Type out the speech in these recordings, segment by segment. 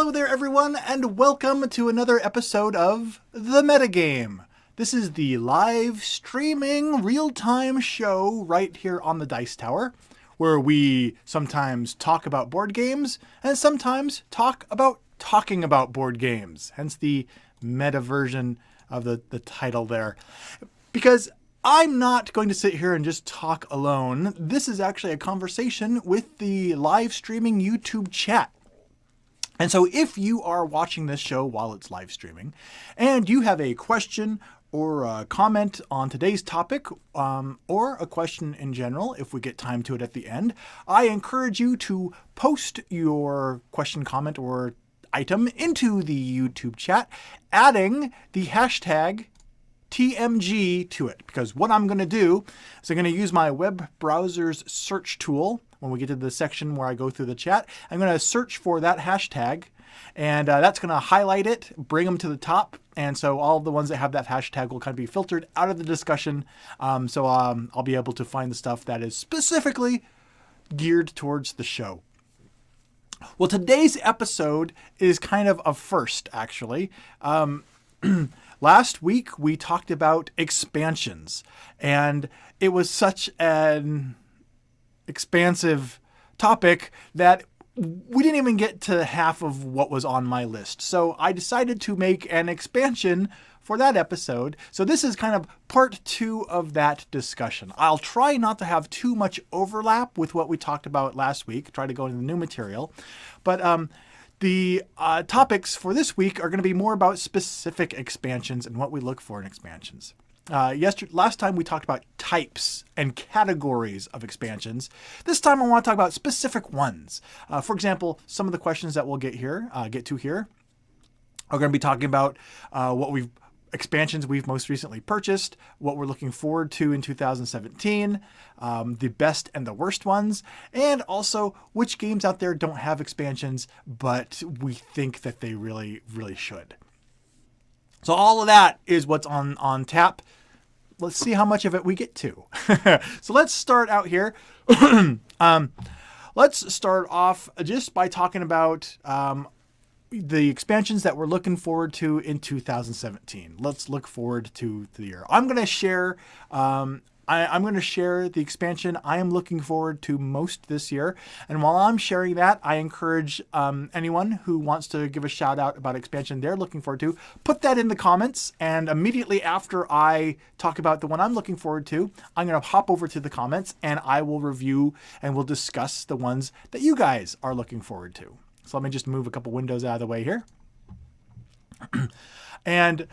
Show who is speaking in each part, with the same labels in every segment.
Speaker 1: Hello there, everyone, and welcome to another episode of The Metagame. This is the live streaming real-time show right here on the Dice Tower, where we sometimes talk about board games and sometimes talk about talking about board games, hence the meta version of the title there. Because I'm not going to sit here and just talk alone. This is actually a conversation with the live streaming YouTube chat. And so if you are watching this show while it's live streaming and you have a question or a comment on today's topic, or a question in general, if we get time to it at the end, I encourage you to post your question, comment, or item into the YouTube chat, adding the hashtag TMG to it. Because what I'm going to do is I'm going to use my web browser's search tool. When we get to the section where I go through the chat, I'm going to search for that hashtag, and that's going to highlight it, bring them to the top. And so all the ones that have that hashtag will kind of be filtered out of the discussion. So I'll be able to find the stuff that is specifically geared towards the show. Well, today's episode is kind of a first, actually. Last week, we talked about expansions, and it was such an expansive topic that we didn't even get to half of what was on my list. So I decided to make an expansion for that episode. So this is kind of part 2 of that discussion. I'll try not to have too much overlap with what we talked about last week, try to go into the new material. But the topics for this week are going to be more about specific expansions and what we look for in expansions. Last time we talked about types and categories of expansions. This time I want to talk about specific ones. For example, some of the questions that we'll get to here are going to be talking about expansions we've most recently purchased, what we're looking forward to in 2017, the best and the worst ones, and also which games out there don't have expansions, but we think that they really, really should. So all of that is what's on tap. Let's see how much of it we get to. So let's start out here. Let's start off just by talking about the expansions that we're looking forward to in 2017. Let's look forward to the year. I'm going to share I'm going to share the expansion I am looking forward to most this year. And while I'm sharing that, I encourage anyone who wants to give a shout out about expansion they're looking forward to, put that in the comments. And immediately after I talk about the one I'm looking forward to, I'm going to hop over to the comments and I will review and we'll discuss the ones that you guys are looking forward to. So let me just move a couple windows out of the way here. And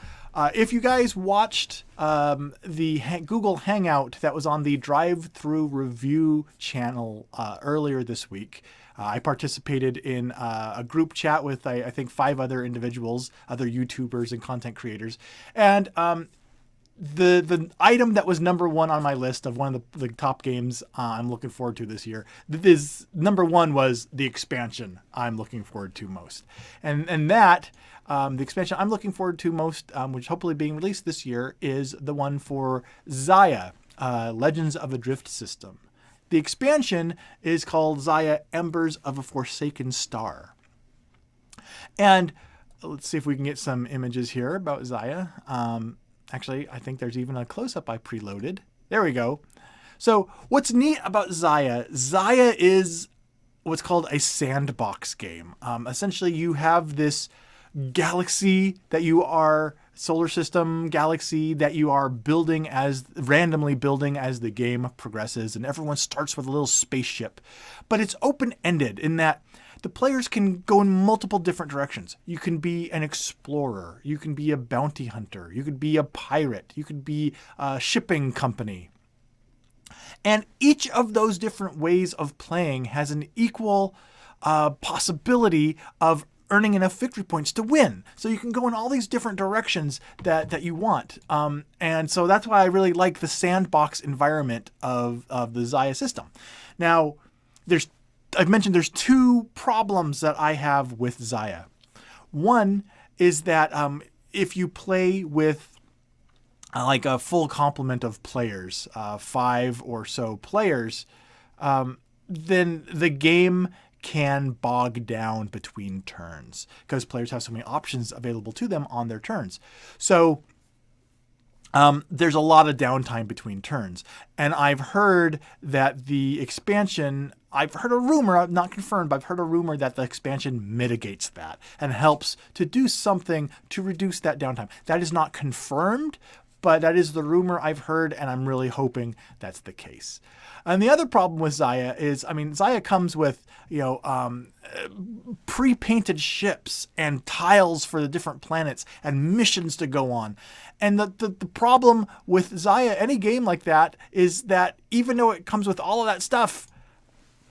Speaker 1: if you guys watched the Google Hangout that was on the Drive-Thru Review channel earlier this week, I participated in a group chat with, I think, 5 other individuals, other YouTubers and content creators. And the item that was number 1 on my list of one of the top games I'm looking forward to this year, number 1 was the expansion I'm looking forward to most. And that... the expansion I'm looking forward to most, which hopefully being released this year, is the one for Zaya, Legends of a Drift System. The expansion is called Zaya Embers of a Forsaken Star. And let's see if we can get some images here about Zaya. Actually, I think there's even a close-up I preloaded. There we go. So what's neat about Zaya is what's called a sandbox game. Essentially, you have this galaxy that you are solar system galaxy that you are randomly building as the game progresses, and everyone starts with a little spaceship, but it's open-ended in that the players can go in multiple different directions. You can be an explorer, you can be a bounty hunter, you could be a pirate, you could be a shipping company, and each of those different ways of playing has an equal possibility of earning enough victory points to win. So you can go in all these different directions that you want. And so that's why I really like the sandbox environment of the Zaya system. Now, I've mentioned there's 2 problems that I have with Zaya. One is that if you play with like a full complement of players, 5 or so players, then the game can bog down between turns because players have so many options available to them on their turns. So there's a lot of downtime between turns. And I've heard that the expansion, I've heard a rumor, not confirmed, but I've heard a rumor that the expansion mitigates that and helps to do something to reduce that downtime. That is not confirmed, but that is the rumor I've heard, and I'm really hoping that's the case. And the other problem with Zaya is, I mean, Zaya comes with, pre-painted ships and tiles for the different planets and missions to go on. And the problem with Zaya, any game like that, is that even though it comes with all of that stuff,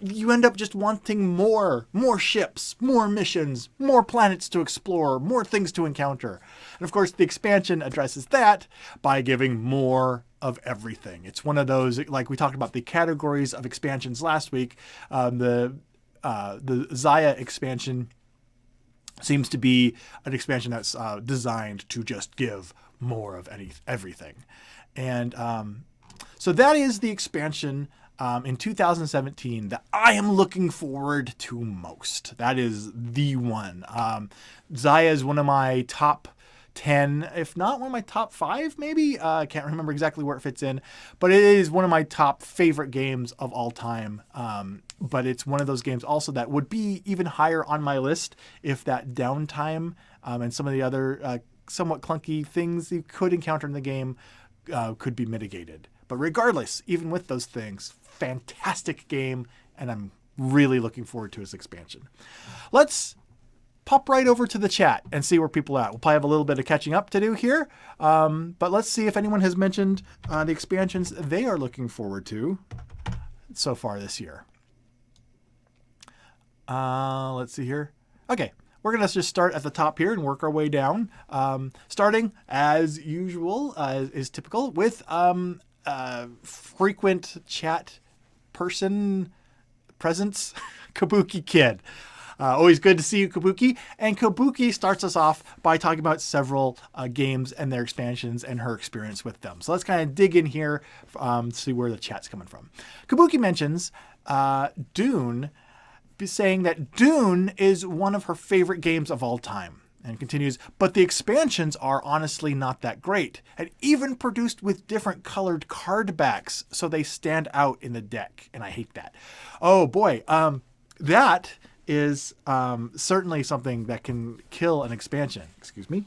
Speaker 1: you end up just wanting more ships, more missions, more planets to explore, more things to encounter. And of course, the expansion addresses that by giving more of everything. It's one of those, like we talked about the categories of expansions last week. The Zaya expansion seems to be an expansion that's designed to just give more of everything. And so that is the expansion in 2017 that I am looking forward to most. That is the one. Zaya is one of my top 10, if not one of my top 5, maybe. I can't remember exactly where it fits in, but it is one of my top favorite games of all time. But it's one of those games also that would be even higher on my list if that downtime and some of the other somewhat clunky things you could encounter in the game could be mitigated. But regardless, even with those things, fantastic game, and I'm really looking forward to its expansion. Let's pop right over to the chat and see where people are at. We'll probably have a little bit of catching up to do here, but let's see if anyone has mentioned the expansions they are looking forward to so far this year. Let's see here. Okay. We're going to just start at the top here and work our way down. Starting, as usual, is typical, with frequent chat person presence, Kabuki Kid. Always good to see you, Kabuki. And Kabuki starts us off by talking about several games and their expansions and her experience with them. So let's kind of dig in here, see where the chat's coming from. Kabuki mentions Dune, saying that Dune is one of her favorite games of all time, and continues, but the expansions are honestly not that great, and even produced with different colored card backs so they stand out in the deck, and I hate that. Oh boy, that is certainly something that can kill an expansion. Excuse me.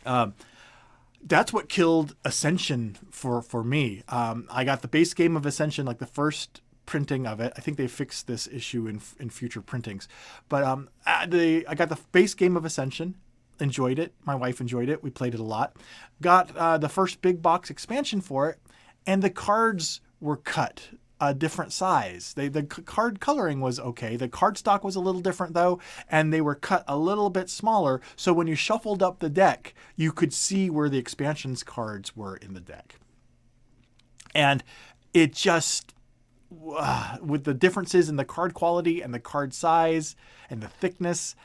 Speaker 1: That's what killed Ascension for me. I got the base game of Ascension, like the first printing of it. I think they fixed this issue in future printings, but I got the base game of Ascension, enjoyed it. My wife enjoyed it. We played it a lot. Got the first big box expansion for it, and the cards were cut a different size. The card coloring was okay. The card stock was a little different though, and they were cut a little bit smaller. So when you shuffled up the deck, you could see where the expansions cards were in the deck, and it just with the differences in the card quality and the card size and the thickness,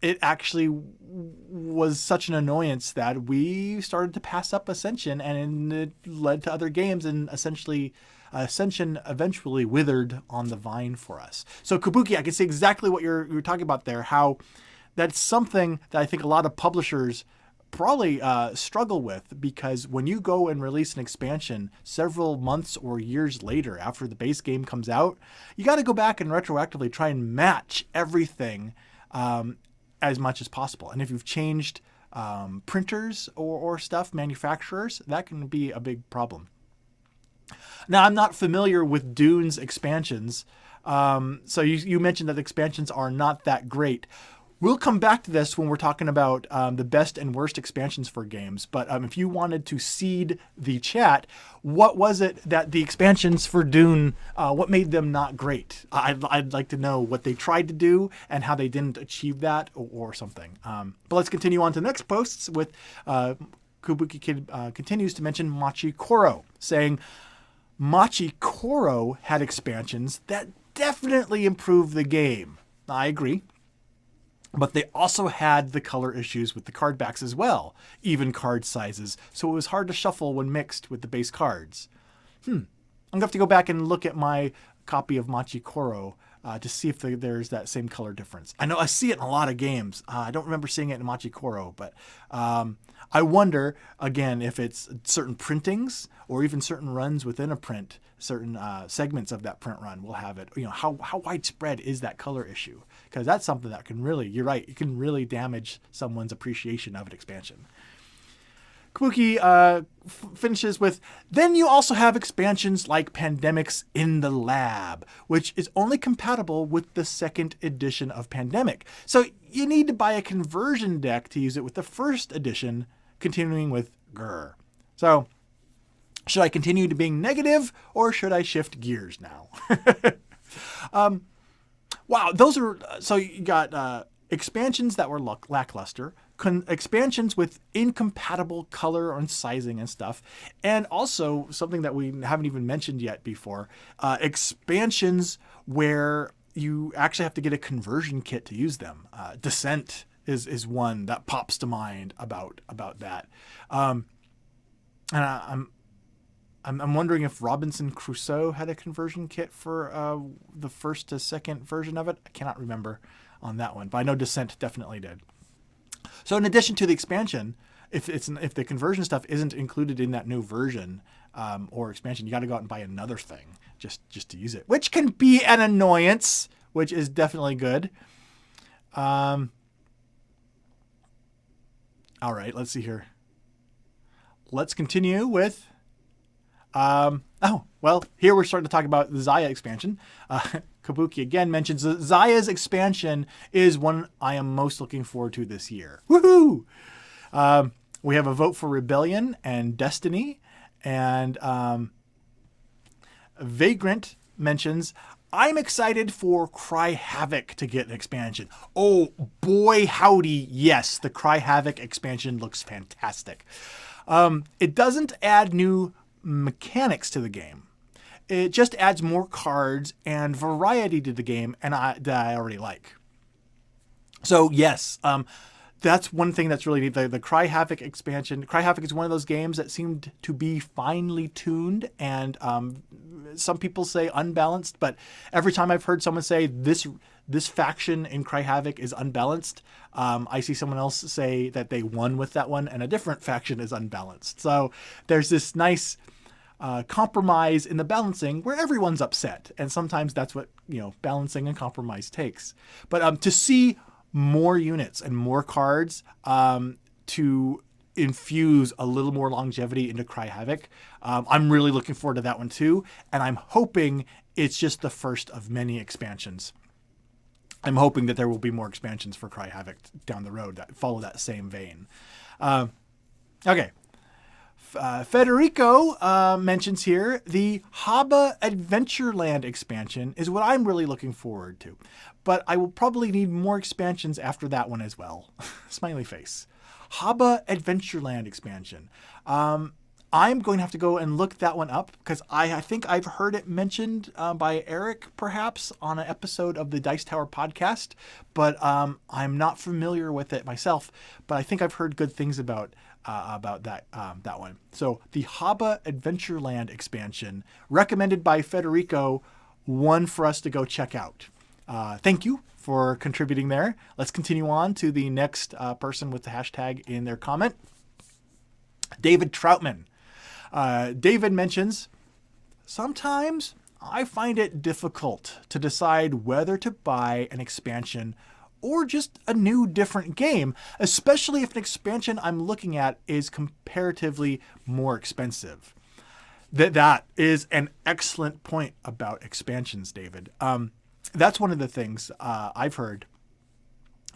Speaker 1: it actually was such an annoyance that we started to pass up Ascension, and it led to other games, and essentially Ascension eventually withered on the vine for us. So Kabuki, I can see exactly what you're talking about there, how that's something that I think a lot of publishers probably struggle with, because when you go and release an expansion several months or years later after the base game comes out, you got to go back and retroactively try and match everything as much as possible. And if you've changed printers or stuff, manufacturers, that can be a big problem. Now, I'm not familiar with Dune's expansions. So you mentioned that expansions are not that great. We'll come back to this when we're talking about the best and worst expansions for games. But if you wanted to seed the chat, what was it that the expansions for Dune, what made them not great? I'd like to know what they tried to do and how they didn't achieve that or something. But let's continue on to the next posts with Kabuki Kid continues to mention Machi Koro, saying Machi Koro had expansions that definitely improved the game. I agree. But they also had the color issues with the card backs as well, even card sizes, so it was hard to shuffle when mixed with the base cards. I'm going to have to go back and look at my copy of Machi Koro to see if there's that same color difference. I know I see it in a lot of games. I don't remember seeing it in Machi Koro, but I wonder, again, if it's certain printings or even certain runs within a print, certain segments of that print run will have it. How widespread is that color issue? Because that's something that can really, you're right, it can really damage someone's appreciation of an expansion. Kabuki finishes with, then you also have expansions like Pandemics in the Lab, which is only compatible with the second edition of Pandemic. So you need to buy a conversion deck to use it with the first edition, continuing with Grr. So should I continue to being negative, or should I shift gears now? Wow, those are, so you got expansions that were lackluster, expansions with incompatible color and sizing and stuff, and also something that we haven't even mentioned yet before, expansions where you actually have to get a conversion kit to use them. Descent is one that pops to mind about that. And I'm wondering if Robinson Crusoe had a conversion kit for the first to second version of it. I cannot remember on that one, but I know Descent definitely did. So in addition to the expansion, if the conversion stuff isn't included in that new version or expansion, you got to go out and buy another thing just to use it, which can be an annoyance, which is definitely good. All right, let's see here. Let's continue with. Here we're starting to talk about the Zaya expansion. Kabuki again mentions that Zaya's expansion is one I am most looking forward to this year. Woohoo! We have a vote for Rebellion and Destiny, and Vagrant mentions, I'm excited for Cry Havoc to get an expansion. Oh boy, howdy, yes, the Cry Havoc expansion looks fantastic. It doesn't add new mechanics to the game. It just adds more cards and variety to the game, and that I already like. So yes, that's one thing that's really neat. The Cry Havoc expansion. Cry Havoc is one of those games that seemed to be finely tuned, and some people say unbalanced, but every time I've heard someone say this faction in Cry Havoc is unbalanced, I see someone else say that they won with that one, and a different faction is unbalanced. So there's this nice compromise in the balancing where everyone's upset, and sometimes that's what balancing and compromise takes. But to see more units and more cards to infuse a little more longevity into Cry Havoc, I'm really looking forward to that one too, and I'm hoping it's just the first of many expansions. I'm hoping that there will be more expansions for Cry Havoc down the road that follow that same vein. Okay. Federico mentions here the Haba Adventureland expansion is what I'm really looking forward to, but I will probably need more expansions after that one as well. Smiley face. Haba Adventureland expansion. I'm going to have to go and look that one up because I think I've heard it mentioned by Eric perhaps on an episode of the Dice Tower podcast, but I'm not familiar with it myself, but I think I've heard good things about that one. So the Haba Adventureland expansion, recommended by Federico, one for us to go check out. Thank you for contributing there. Let's continue on to the next person with the hashtag in their comment. David Troutman. David mentions, sometimes I find it difficult to decide whether to buy an expansion or just a new different game, especially if an expansion I'm looking at is comparatively more expensive. That is an excellent point about expansions, David. That's one of the things I've heard.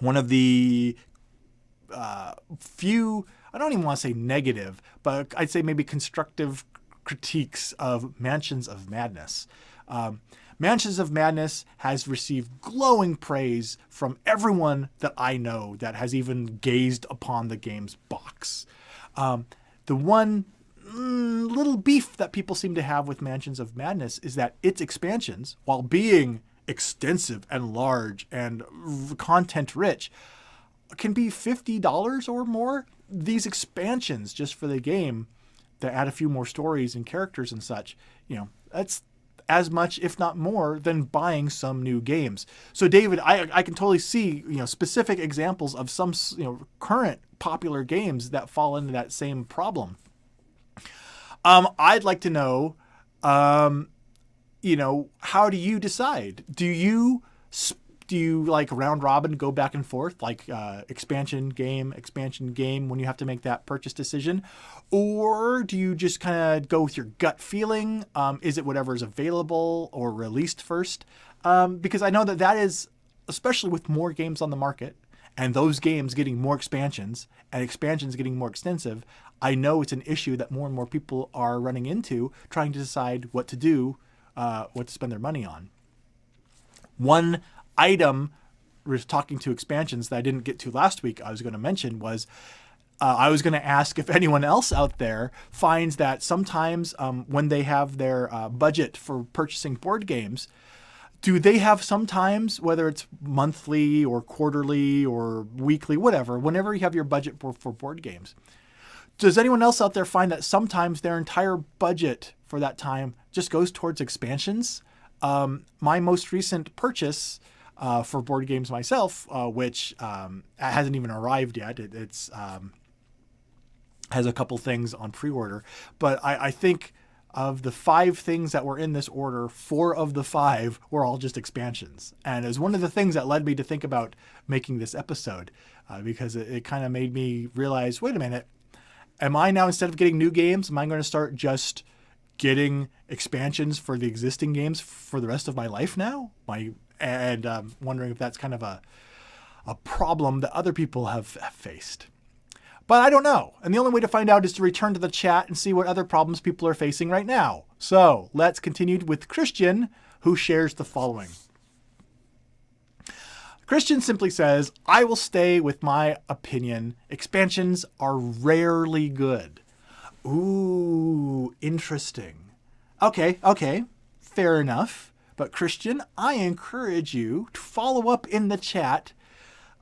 Speaker 1: One of the few, I don't even want to say negative, but I'd say maybe constructive critiques of Mansions of Madness. Mansions of Madness has received glowing praise from everyone that I know that has even gazed upon the game's box. The one little beef that people seem to have with Mansions of Madness is that its expansions, while being extensive and large and content rich, can be $50 or more. These expansions just for the game that add a few more stories and characters and such, as much, if not more, than buying some new games. So David, I can totally see, specific examples of some, current popular games that fall into that same problem. I'd like to know, how do you decide? Do you like round robin, go back and forth, like expansion game when you have to make that purchase decision? Or do you just kind of go with your gut feeling? Is it whatever's available or released first? Because I know that is, especially with more games on the market and those games getting more expansions and expansions getting more extensive, I know it's an issue that more and more people are running into, trying to decide what to do, what to spend their money on. One item we're talking to expansions that I didn't get to last week I was going to mention was I was going to ask if anyone else out there finds that sometimes when they have their budget for purchasing board games, do they have sometimes, whether it's monthly or quarterly or weekly, whatever, whenever you have your budget for board games, does anyone else out there find that sometimes their entire budget for that time just goes towards expansions? My most recent purchase for board games myself, which hasn't even arrived yet. It's has a couple things on pre-order, but I think of the 5 things that were in this order, 4 of the 5 were all just expansions. And it was one of the things that led me to think about making this episode, because it kind of made me realize, wait a minute, am I now, instead of getting new games, am I going to start just getting expansions for the existing games for the rest of my life now? Wondering if that's kind of a problem that other people have faced. But I don't know. And the only way to find out is to return to the chat and see what other problems people are facing right now. So let's continue with Christian, who shares the following. Christian simply says, I will stay with my opinion. Expansions are rarely good. Ooh, interesting. Okay. Fair enough. But Christian, I encourage you to follow up in the chat.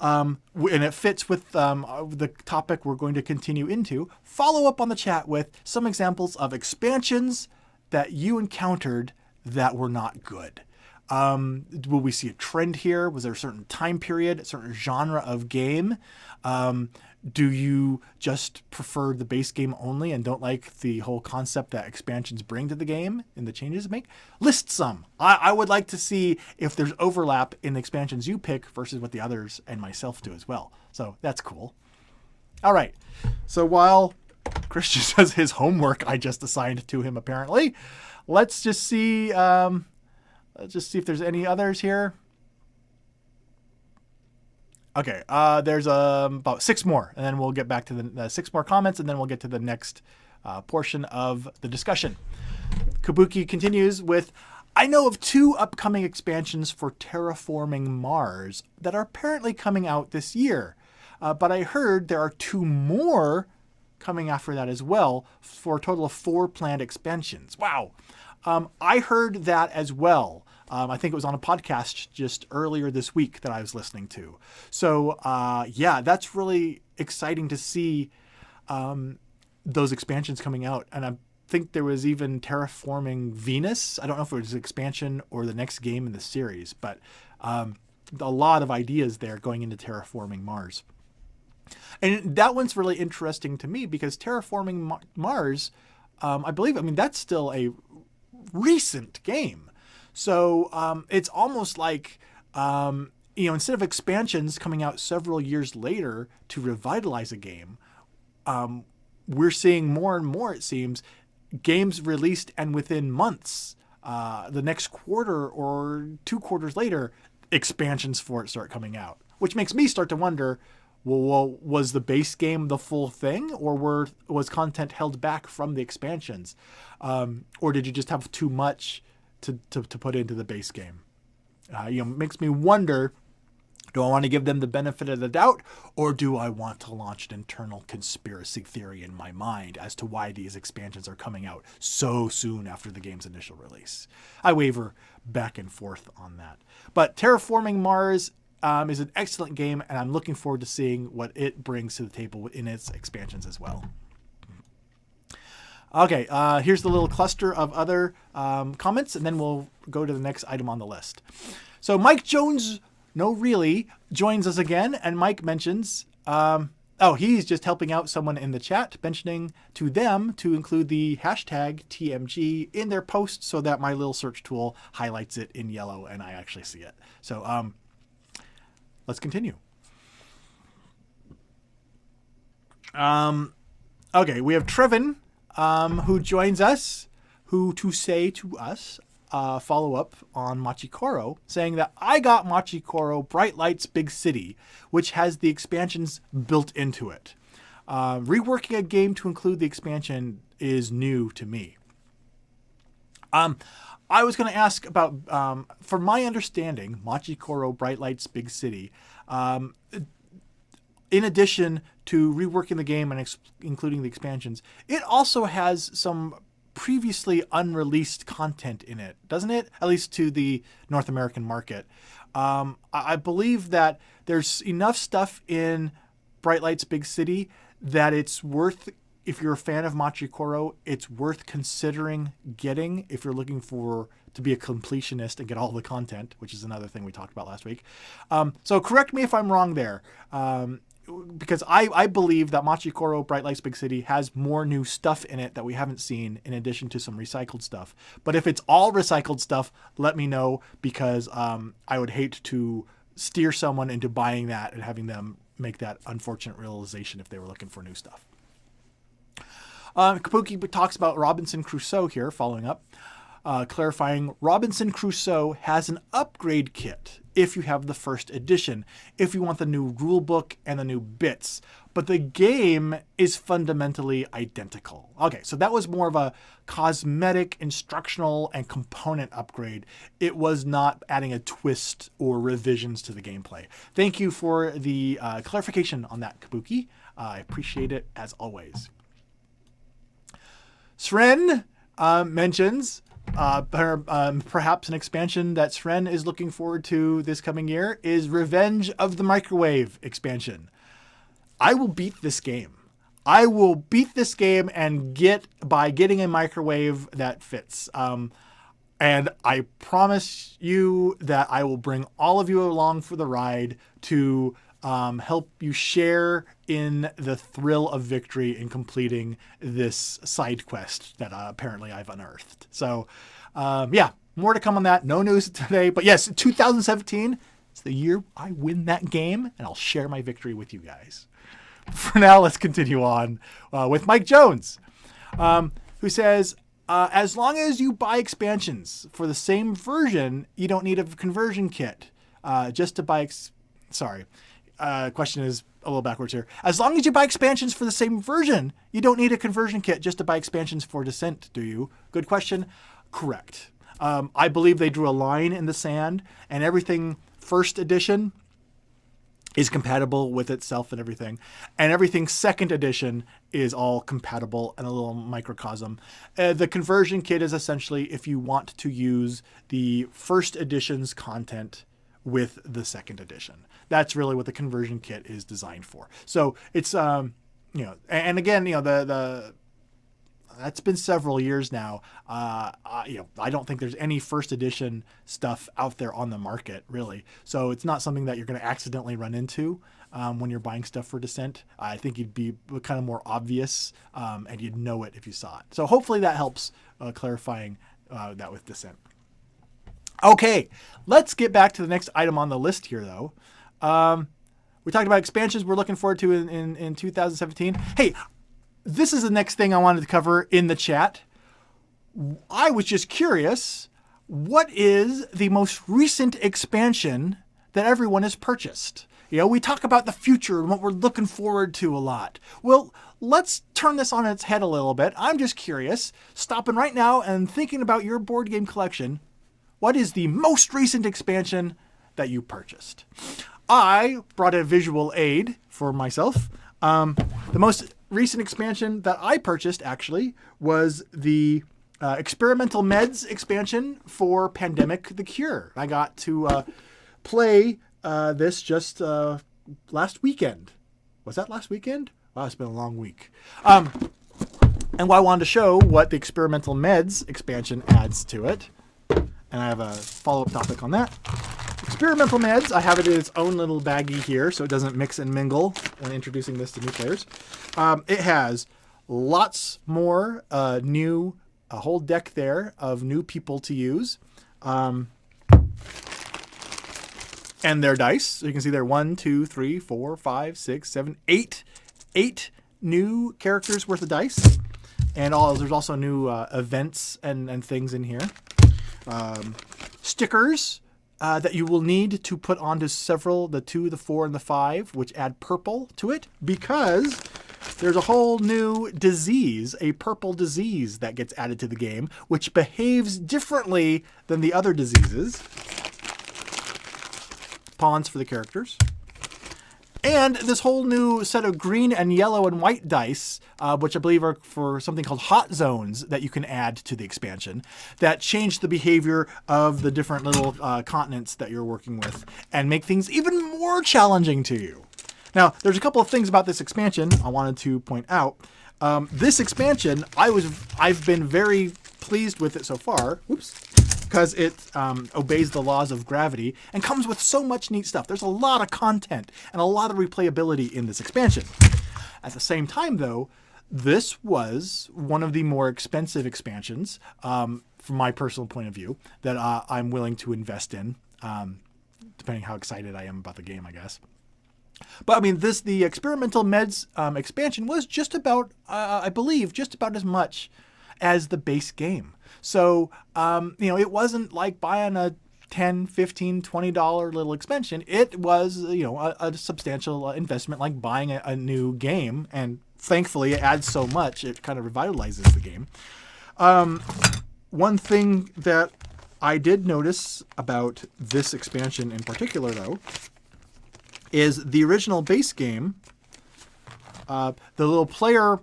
Speaker 1: And it fits with the topic we're going to continue into. Follow up on the chat with some examples of expansions that you encountered that were not good. Will we see a trend here? Was there a certain time period, a certain genre of game? Do you just prefer the base game only and don't like the whole concept that expansions bring to the game and the changes it make? List some. I would like to see if there's overlap in the expansions you pick versus what the others and myself do as well. So that's cool. All right. So while Christian does his homework I just assigned to him, apparently, let's just see if there's any others here. Okay, there's about 6 more, and then we'll get back to the 6 more comments, and then we'll get to the next portion of the discussion. Kabuki continues with, I know of 2 upcoming expansions for Terraforming Mars that are apparently coming out this year, but I heard there are 2 more coming after that as well, for a total of 4 planned expansions. Wow. I heard that as well. I think it was on a podcast just earlier this week that I was listening to. So, that's really exciting to see those expansions coming out. And I think there was even Terraforming Venus. I don't know if it was an expansion or the next game in the series, but a lot of ideas there going into Terraforming Mars. And that one's really interesting to me because Terraforming Mars, that's still a recent game. So it's almost like, instead of expansions coming out several years later to revitalize a game, we're seeing more and more, it seems, games released and within months, the next quarter or 2 quarters later, expansions for it start coming out, which makes me start to wonder, well, was the base game the full thing, or was content held back from the expansions? Or did you just have too much to put into the base game? Makes me wonder, do I want to give them the benefit of the doubt, or do I want to launch an internal conspiracy theory in my mind as to why these expansions are coming out so soon after the game's initial release? I waver back and forth on that. But Terraforming Mars is an excellent game, and I'm looking forward to seeing what it brings to the table in its expansions as well. Okay, here's the little cluster of other comments, and then we'll go to the next item on the list. So Mike Jones, no really, joins us again, and Mike mentions, he's just helping out someone in the chat, mentioning to them to include the hashtag TMG in their post so that my little search tool highlights it in yellow and I actually see it. So let's continue. Okay, we have Trevin, who joins us, to say to us, follow up on Machi Koro, saying that I got Machi Koro Bright Lights Big City, which has the expansions built into it. Reworking a game to include the expansion is new to me. I was going to ask about, from my understanding, Machi Koro Bright Lights Big City, in addition to reworking the game and including the expansions, it also has some previously unreleased content in it, doesn't it? At least to the North American market. I believe that there's enough stuff in Bright Lights Big City that it's worth, if you're a fan of Machi Koro, it's worth considering getting if you're looking to be a completionist and get all the content, which is another thing we talked about last week. So correct me if I'm wrong there. Because I believe that Machi Koro Bright Lights Big City has more new stuff in it that we haven't seen, in addition to some recycled stuff. But if it's all recycled stuff, let me know, because I would hate to steer someone into buying that and having them make that unfortunate realization if they were looking for new stuff. Kabuki talks about Robinson Crusoe here, following up. Clarifying, Robinson Crusoe has an upgrade kit if you have the first edition, if you want the new rule book and the new bits, but the game is fundamentally identical. Okay, so that was more of a cosmetic, instructional, and component upgrade. It was not adding a twist or revisions to the gameplay. Thank you for the clarification on that, Kabuki. I appreciate it as always. Sren mentions perhaps an expansion that Sren is looking forward to this coming year is Revenge of the Microwave expansion. I will beat this game. I will beat this game and getting a microwave that fits. And I promise you that I will bring all of you along for the ride to help you share in the thrill of victory in completing this side quest that apparently I've unearthed. So, more to come on that. No news today, but yes, 2017, it's the year I win that game, and I'll share my victory with you guys. For now, let's continue on with Mike Jones, who says, as long as you buy expansions for the same version, you don't need a conversion kit just to buy... question is a little backwards here. As long as you buy expansions for the same version, you don't need a conversion kit just to buy expansions for Descent, do you? Good question. Correct. I believe they drew a line in the sand, and everything first edition is compatible with itself and everything. And everything second edition is all compatible and a little microcosm. The conversion kit is essentially if you want to use the first edition's content with the second edition. That's really what the conversion kit is designed for. So it's, and again, that's been several years now. I don't think there's any first edition stuff out there on the market, really. So it's not something that you're going to accidentally run into when you're buying stuff for Descent. I think it'd be kind of more obvious, and you'd know it if you saw it. So hopefully that helps clarifying that with Descent. Okay, let's get back to the next item on the list here, though. We talked about expansions we're looking forward to in 2017. Hey, this is the next thing I wanted to cover in the chat. I was just curious, what is the most recent expansion that everyone has purchased? We talk about the future and what we're looking forward to a lot. Well, let's turn this on its head a little bit. I'm just curious, stopping right now and thinking about your board game collection. What is the most recent expansion that you purchased? I brought a visual aid for myself. The most recent expansion that I purchased actually was the Experimental Meds expansion for Pandemic the Cure. I got to play this just last weekend. Was that last weekend? Wow, it's been a long week. And I wanted to show what the Experimental Meds expansion adds to it. And I have a follow-up topic on that. Experimental Meds, I have it in its own little baggie here so it doesn't mix and mingle when introducing this to new players. It has lots more a whole deck there of new people to use. And their dice. So you can see there 1, 2, 3, 4, 5, 6, 7, 8. 8 new characters worth of dice. And there's also new events and things in here. Stickers that you will need to put onto several, the 2, the 4, and the 5, which add purple to it, because there's a whole new disease, a purple disease that gets added to the game, which behaves differently than the other diseases. Pawns for the characters. And this whole new set of green and yellow and white dice, which I believe are for something called hot zones that you can add to the expansion, that change the behavior of the different little continents that you're working with and make things even more challenging to you. Now, there's a couple of things about this expansion I wanted to point out. This expansion, I've been very pleased with it so far. Whoops. Because it obeys the laws of gravity and comes with so much neat stuff. There's a lot of content and a lot of replayability in this expansion. At the same time, though, this was one of the more expensive expansions, from my personal point of view, that I'm willing to invest in, depending how excited I am about the game, I guess. But I mean, the Experimental Meds expansion was just about, I believe, just about as much as the base game. So, it wasn't like buying a $10, $15, $20 little expansion. It was, a substantial investment, like buying a new game. And thankfully, it adds so much, it kind of revitalizes the game. One thing that I did notice about this expansion in particular, though, is the original base game, the little player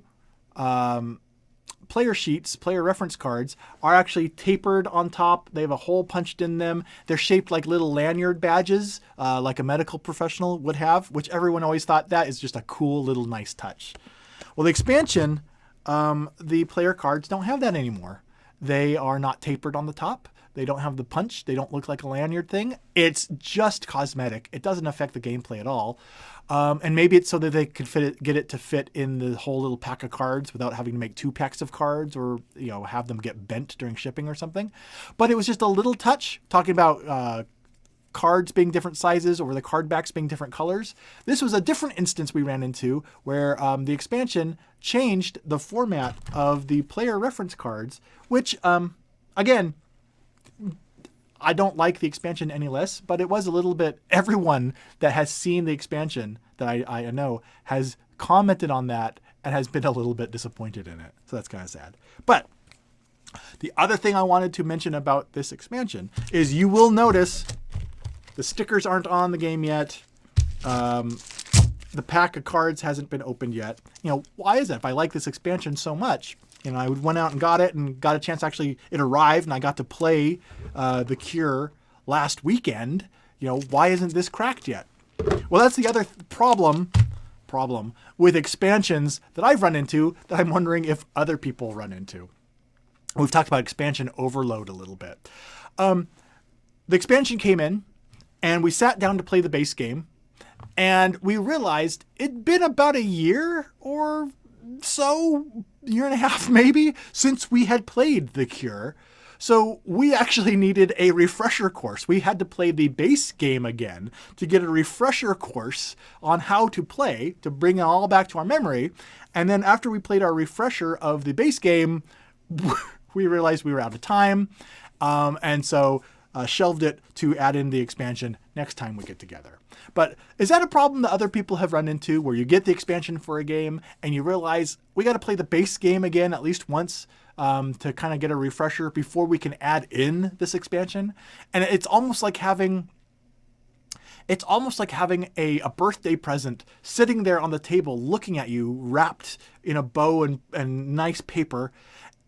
Speaker 1: sheets, player reference cards, are actually tapered on top. They have a hole punched in them. They're shaped like little lanyard badges, like a medical professional would have, which everyone always thought that is just a cool little nice touch. Well, the expansion, the player cards don't have that anymore. They are not tapered on the top. They don't have the punch. They don't look like a lanyard thing. It's just cosmetic. It doesn't affect the gameplay at all. And maybe it's so that they could get it to fit in the whole little pack of cards without having to make 2 packs of cards or, have them get bent during shipping or something. But it was just a little touch, talking about cards being different sizes or the card backs being different colors. This was a different instance we ran into where the expansion changed the format of the player reference cards, which, again, I don't like the expansion any less, but it was a little bit, everyone that has seen the expansion that I know has commented on that and has been a little bit disappointed in it. So that's kind of sad. But the other thing I wanted to mention about this expansion is you will notice the stickers aren't on the game yet. The pack of cards hasn't been opened yet. Why is that? If I like this expansion so much, I went out and got it and got a chance. Actually, it arrived and I got to play The Cure last weekend. Why isn't this cracked yet? Well, that's the other problem with expansions that I've run into that I'm wondering if other people run into. We've talked about expansion overload a little bit. The expansion came in and we sat down to play the base game and we realized it'd been about a year or so, year and a half maybe, since we had played The Cure. So we actually needed a refresher course. We had to play the base game again to get a refresher course on how to play, to bring it all back to our memory. And then after we played our refresher of the base game, we realized we were out of time. And so shelved it to add in the expansion next time we get together. But is that a problem that other people have run into where you get the expansion for a game and you realize we got to play the base game again at least once to kind of get a refresher before we can add in this expansion? And it's almost like having a birthday present sitting there on the table looking at you wrapped in a bow and nice paper,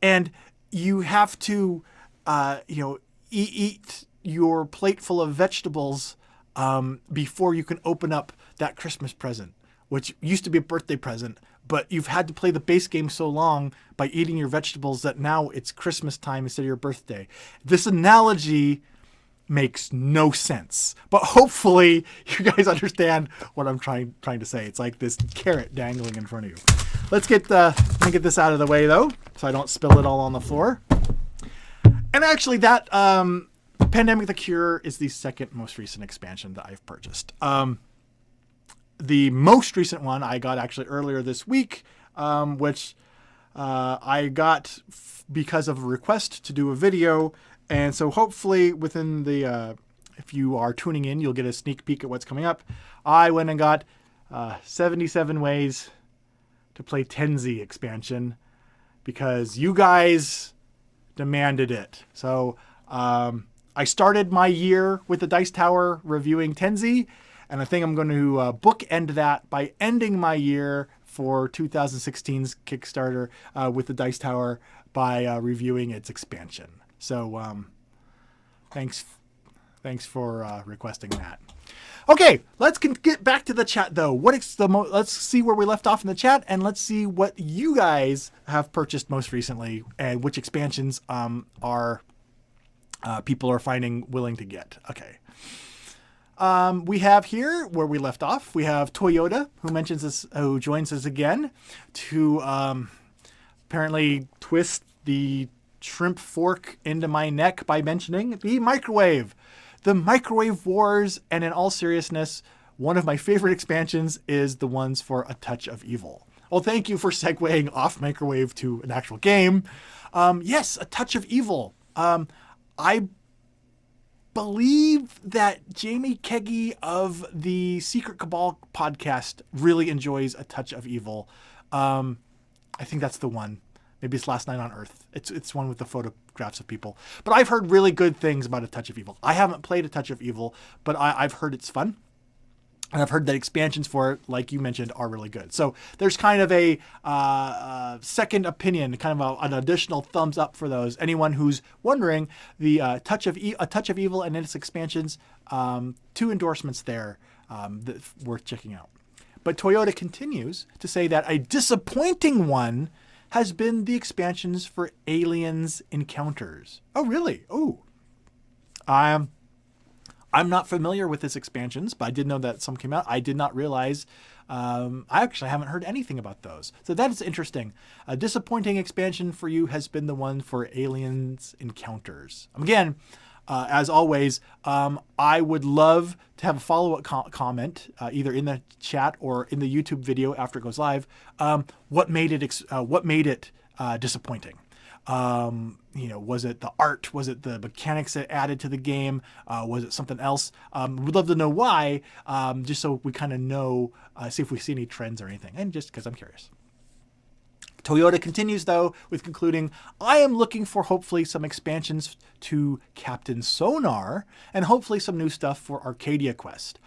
Speaker 1: and you have to eat your plate full of vegetables before you can open up that Christmas present. which used to be a birthday present, but you've had to play the base game so long by eating your vegetables that now it's Christmas time instead of your birthday. This analogy makes no sense, but hopefully you guys understand what I'm trying to say. It's like this carrot dangling in front of you. Let me get this out of the way though, so I don't spill it all on the floor. And actually that Pandemic the Cure is the second most recent expansion that I've purchased. The most recent one I got actually earlier this week, which I got because of a request to do a video. And so hopefully within the, if you are tuning in, you'll get a sneak peek at what's coming up. I went and got 77 ways to play Tenzi expansion because you guys demanded it. So I started my year with the Dice Tower reviewing Tenzi, and I think I'm going to bookend that by ending my year for 2016's Kickstarter with the Dice Tower by reviewing its expansion. So thanks for requesting that. Okay, let's get back to the chat though. Let's see where we left off in the chat, and let's see what you guys have purchased most recently and which expansions people are finding willing to get. Okay. We have here where we left off. We have Toyota who joins us again to apparently twist the shrimp fork into my neck by mentioning the microwave. The microwave wars, and in all seriousness, one of my favorite expansions is the ones for A Touch of Evil. Well, thank you for segueing off microwave to an actual game. Yes, A Touch of Evil. I believe that Jamie Keggy of the Secret Cabal podcast really enjoys A Touch of Evil. I think that's the one. Maybe it's Last Night on Earth. It's one with the photographs of people. But I've heard really good things about A Touch of Evil. I haven't played A Touch of Evil, but I've heard it's fun. And I've heard that expansions for it, like you mentioned, are really good. So there's kind of a second opinion, kind of an additional thumbs up for those. Anyone who's wondering, the A Touch of Evil and its expansions, 2 endorsements there worth checking out. But Toyota continues to say that a disappointing one has been the expansions for Aliens Encounters. Oh, really? Oh. I'm not familiar with this expansions, but I did know that some came out. I did not realize. I actually haven't heard anything about those. So that is interesting. A disappointing expansion for you has been the one for Aliens Encounters. Again, as always, I would love to have a follow-up comment, either in the chat or in the YouTube video after it goes live. What made it disappointing? Was it the art? Was it the mechanics that added to the game? Was it something else? We'd love to know why, just so we kind of know, see if we see any trends or anything, and just because I'm curious. Toyota continues, though, with concluding, I am looking for hopefully some expansions to Captain Sonar and hopefully some new stuff for Arcadia Quest.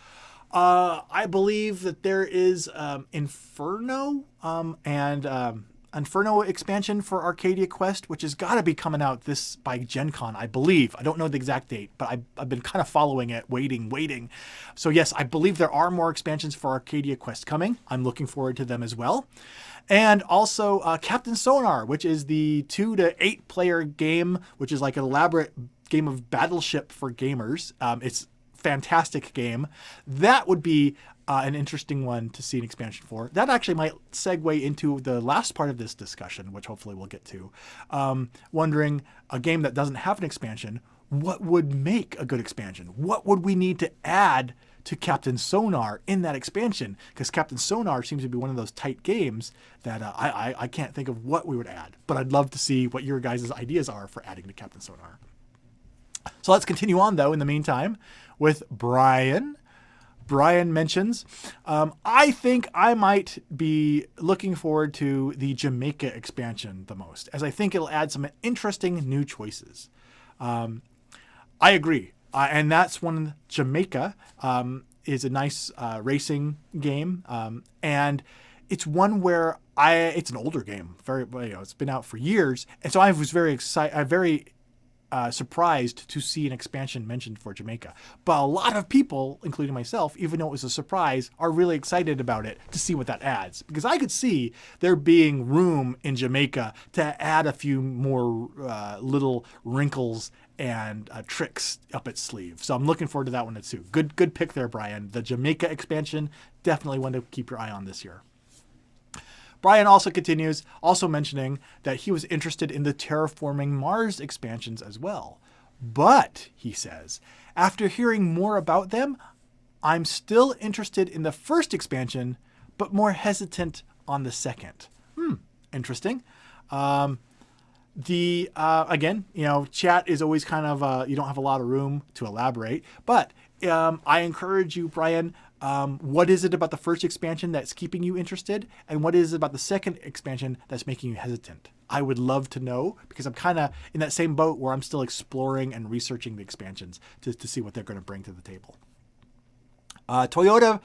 Speaker 1: I believe that there is Inferno and Inferno expansion for Arcadia Quest, which has got to be coming out by Gen Con, I believe. I don't know the exact date, but I've been kind of following it, waiting. So yes, I believe there are more expansions for Arcadia Quest coming. I'm looking forward to them as well. And also Captain Sonar, which is the 2 to 8 player game, which is like an elaborate game of Battleship for gamers. It's a fantastic game. That would be an interesting one to see an expansion for. That actually might segue into the last part of this discussion, which hopefully we'll get to. Wondering, a game that doesn't have an expansion, what would make a good expansion? What would we need to add to Captain Sonar in that expansion? Because Captain Sonar seems to be one of those tight games that I can't think of what we would add. But I'd love to see what your guys' ideas are for adding to Captain Sonar. So let's continue on, though, in the meantime, with Brian. Brian mentions, I think I might be looking forward to the Jamaica expansion the most, as I think it'll add some interesting new choices. I agree. And that's one. Jamaica is a nice racing game. And it's one where it's an older game. It's been out for years. And so I was very excited. surprised to see an expansion mentioned for Jamaica. But a lot of people, including myself, even though it was a surprise, are really excited about it to see what that adds. Because I could see there being room in Jamaica to add a few more little wrinkles and tricks up its sleeve. So I'm looking forward to that one too. Good pick there, Brian. The Jamaica expansion, definitely one to keep your eye on this year. Brian also continues, also mentioning that he was interested in the Terraforming Mars expansions as well. But, he says, after hearing more about them, I'm still interested in the first expansion, but more hesitant on the second. Interesting. Again, chat is always kind of, you don't have a lot of room to elaborate, but I encourage you, Brian, what is it about the first expansion that's keeping you interested? And what is it about the second expansion that's making you hesitant? I would love to know, because I'm kind of in that same boat where I'm still exploring and researching the expansions to see what they're going to bring to the table. Toyota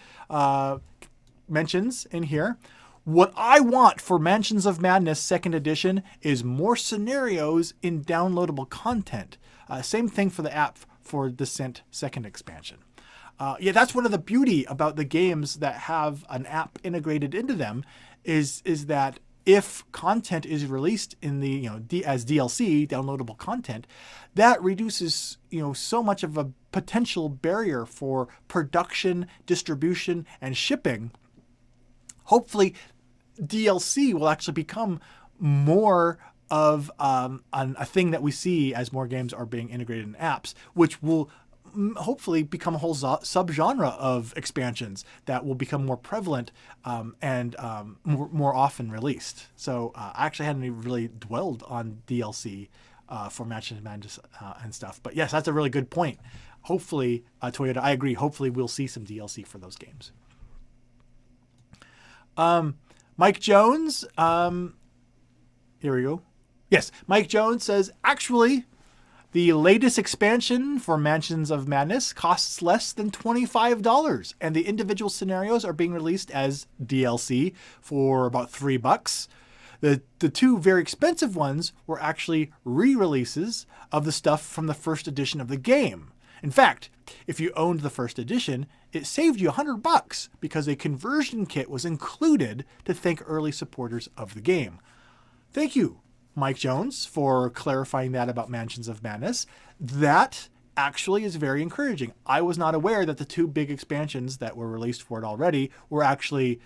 Speaker 1: mentions in here, what I want for Mansions of Madness 2nd Edition is more scenarios in downloadable content. Same thing for the app for Descent 2nd expansion. That's one of the beauty about the games that have an app integrated into them is that if content is released in the as DLC, downloadable content, that reduces so much of a potential barrier for production, distribution, and shipping. Hopefully, DLC will actually become more of a thing that we see as more games are being integrated in apps, which will hopefully become a whole subgenre of expansions that will become more prevalent and more often released. So I actually hadn't even really dwelled on DLC for Mansions of Madness and stuff. But yes, that's a really good point. Hopefully, Toyota, I agree. Hopefully we'll see some DLC for those games. Mike Jones, here we go. Yes, Mike Jones says, actually, the latest expansion for Mansions of Madness costs less than $25, and the individual scenarios are being released as DLC for about $3. The two very expensive ones were actually re-releases of the stuff from the first edition of the game. In fact, if you owned the first edition, it saved you $100 because a conversion kit was included to thank early supporters of the game. Thank you, Mike Jones, for clarifying that about Mansions of Madness. That actually is very encouraging. I was not aware that the two big expansions that were released for it already were actually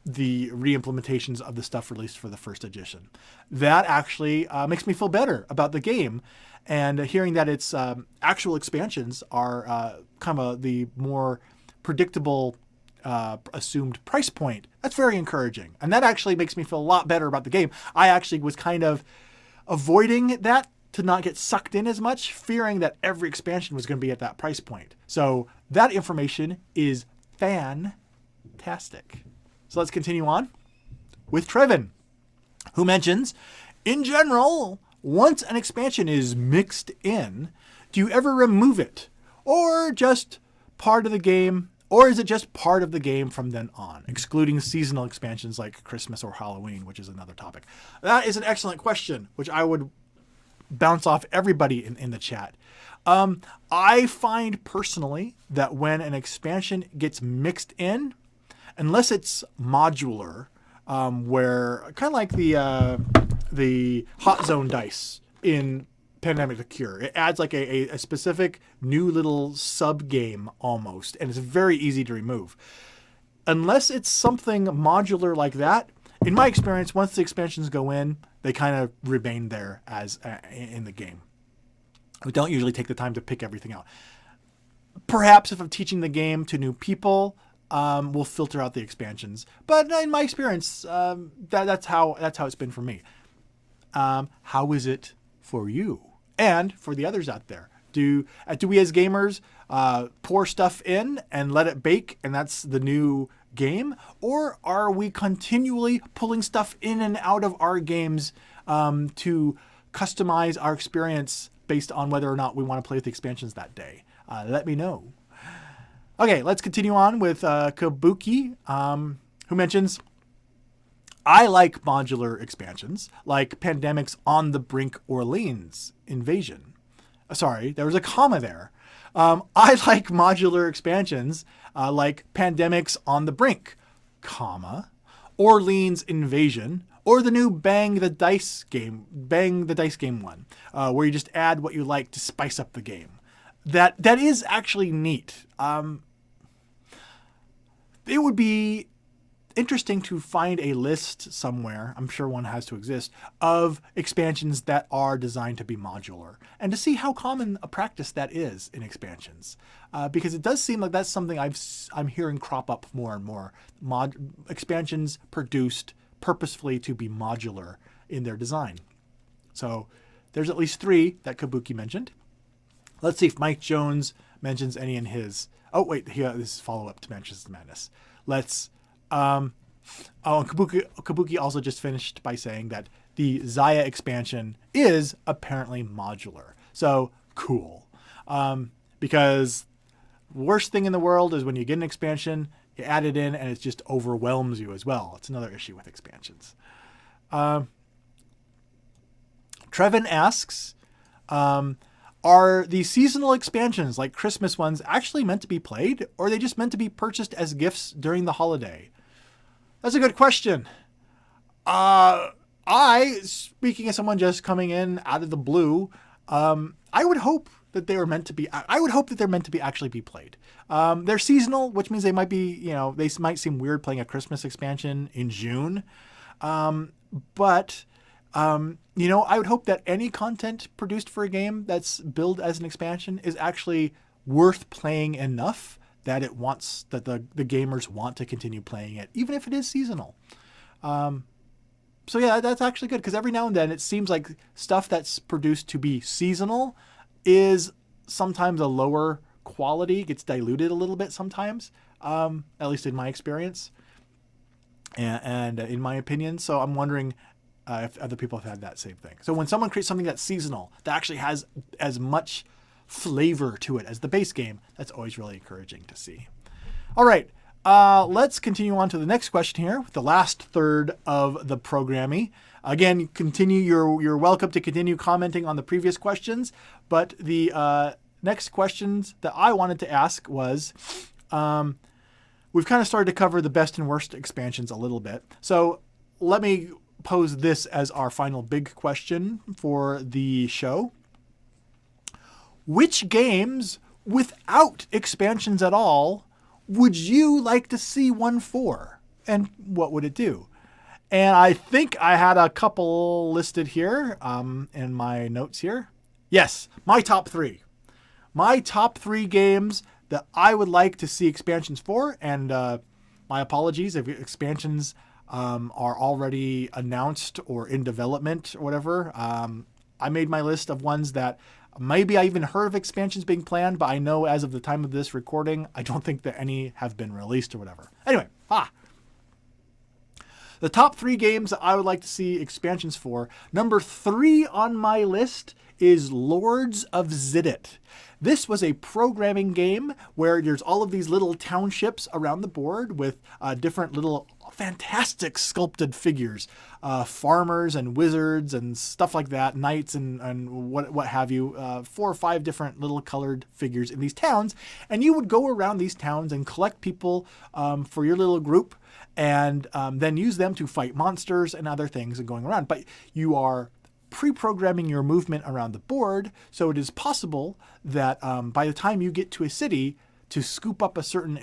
Speaker 1: the re-implementations of the stuff released for the first edition. That actually makes me feel better about the game. And hearing that its actual expansions are kind of the more predictable assumed price point, that's very encouraging. And that actually makes me feel a lot better about the game. I actually was kind of avoiding that to not get sucked in as much, fearing that every expansion was going to be at that price point. So that information is fantastic. So let's continue on with Trevin, who mentions, in general, once an expansion is mixed in, do you ever remove it? Or just part of the game? Or is it just part of the game from then on, excluding seasonal expansions like Christmas or Halloween, which is another topic? That is an excellent question, which I would bounce off everybody in the chat. I find personally that when an expansion gets mixed in, unless it's modular, where kind of like the hot zone dice in Pandemic the Cure, it adds like a specific new little sub game almost, and it's very easy to remove. Unless it's something modular like that, in my experience, once the expansions go in, they kind of remain there as in the game. We don't usually take the time to pick everything out. Perhaps if I'm teaching the game to new people, we'll filter out the expansions. But in my experience, that's how it's been for me. How is it for you and for the others out there? Do we as gamers pour stuff in and let it bake, and that's the new game? Or are we continually pulling stuff in and out of our games to customize our experience based on whether or not we want to play with the expansions that day? Let me know. Okay, let's continue on with Kabuki, who mentions, I like modular expansions, like Pandemic's On the Brink Orleans Invasion. Sorry, there was a comma there. I like modular expansions like Pandemic's On the Brink, comma, Orleans Invasion, or the new Bang the Dice game one, where you just add what you like to spice up the game. That is actually neat. It would be interesting to find a list somewhere, I'm sure one has to exist, of expansions that are designed to be modular, and to see how common a practice that is in expansions. Because it does seem like that's something I'm hearing crop up more and more. Expansions produced purposefully to be modular in their design. So there's at least 3 that Kabuki mentioned. Let's see if Mike Jones mentions any in his. Oh, wait, here, this is follow-up to Mansions of Madness. Let's... Kabuki also just finished by saying that the Zaya expansion is apparently modular. So, cool. Because worst thing in the world is when you get an expansion, you add it in, and it just overwhelms you as well. It's another issue with expansions. Trevin asks, are the seasonal expansions, like Christmas ones, actually meant to be played, or are they just meant to be purchased as gifts during the holiday? That's a good question. Speaking as someone just coming in out of the blue, I would hope that they were meant to be. I would hope that they're meant to be actually be played. They're seasonal, which means they might be. They might seem weird playing a Christmas expansion in June, but I would hope that any content produced for a game that's billed as an expansion is actually worth playing enough that the gamers want to continue playing it, even if it is seasonal. So yeah, that's actually good, because every now and then it seems like stuff that's produced to be seasonal is sometimes a lower quality, gets diluted a little bit sometimes, at least in my experience and in my opinion. So I'm wondering if other people have had that same thing. So when someone creates something that's seasonal, that actually has as much flavor to it as the base game, that's always really encouraging to see. All right, let's continue on to the next question here, with the last third of the programming. Again, you're welcome to continue commenting on the previous questions, but the next questions that I wanted to ask was, we've kind of started to cover the best and worst expansions a little bit. So let me pose this as our final big question for the show. Which games without expansions at all would you like to see one for? And what would it do? And I think I had a couple listed here in my notes here. Yes, my top 3. My top 3 games that I would like to see expansions for, and my apologies if expansions are already announced or in development or whatever. I made my list of ones that maybe I even heard of expansions being planned, but I know as of the time of this recording, I don't think that any have been released or whatever. Anyway, the top 3 games that I would like to see expansions for. Number 3 on my list is Lords of Zidit. This was a programming game where there's all of these little townships around the board with different little fantastic sculpted figures, farmers and wizards and stuff like that, knights and what have you, 4 or 5 different little colored figures in these towns. And you would go around these towns and collect people for your little group, and then use them to fight monsters and other things and going around. But you are pre-programming your movement around the board, so it is possible that by the time you get to a city, to scoop up a certain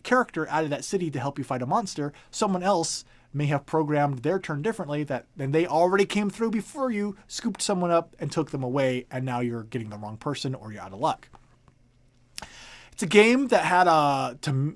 Speaker 1: character out of that city to help you fight a monster, someone else may have programmed their turn differently, and they already came through before you, scooped someone up and took them away, and now you're getting the wrong person or you're out of luck. It's a game that had